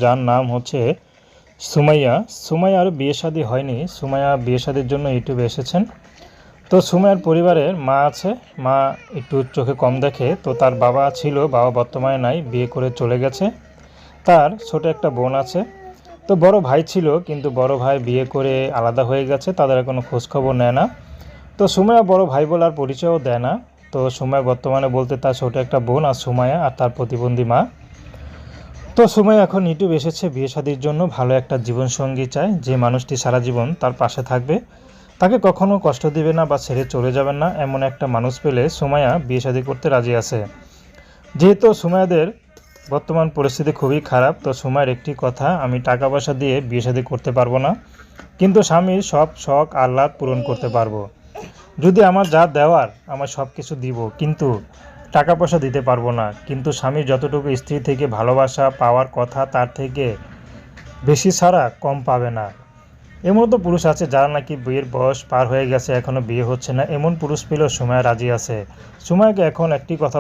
যার নাম হচ্ছে সুমাইয়া। সুমাইয়ার বিয়ে শাদী হয়নি। সুমাইয়া বিয়ে শাদীর জন্য ইউটিউবে এসেছেন। তো সুমাইয়ার পরিবারের মা আছে। মা একটু চোখে কম দেখে। তো তার বাবা ছিল, বাবা বর্তমানে নাই, বিয়ে করে চলে গেছে। তার ছোট একটা বোন আছে। তো বড় ভাই ছিল, কিন্তু বড় ভাই বিয়ে করে আলাদা হয়ে গেছে, তাদের কোনো খোঁজখবর নেয় না। তো সুমাইয়া বড় ভাই বলে আর পরিচয়ও দেয় না। তো সুমাইয়া বর্তমানে বলতে তার ছোট একটা বোন আর সুমাইয়া আর তার প্রতিবন্ধী মা। তো সুমাইয়া এখন ইউটিউব এসেছে বিয়ে শাদীর জন্য। ভালো একটা জীবনসঙ্গী চায়, যে মানুষটি সারা জীবন তার পাশে থাকবে, তাকে কখনো কষ্ট দিবে না বা ছেড়ে চলে যাবেন না, এমন একটা মানুষ পেলে সুমাইয়া বিয়ে শাদী করতে রাজি আছে। যেহেতু সুমাইয়াদের বর্তমান পরিস্থিতি খুবই খারাপ, তো সুমাইয়ের একটি কথা, আমি টাকা পয়সা দিয়ে বিয়ে শাদী করতে পারবো না, কিন্তু স্বামীর সব শখ আহ্লাদ পূরণ করতে পারবো। যদি আমার যা দেওয়ার আমার সব কিছু দিব, কিন্তু টাকা পয়সা দিতে পারবো না। কিন্তু স্বামীর যতটুকু স্ত্রী থেকে ভালোবাসা পাওয়ার কথা, তার থেকে বেশি ছাড়া কম পাবে না। এমন তো পুরুষ আছে যারা নাকি বিয়ের বয়স পার হয়ে গেছে, এখনও বিয়ে হচ্ছে না, এমন পুরুষ পেলেও সুমাইয়া রাজি আছে। সুমাইয়াকে এখন একটি কথা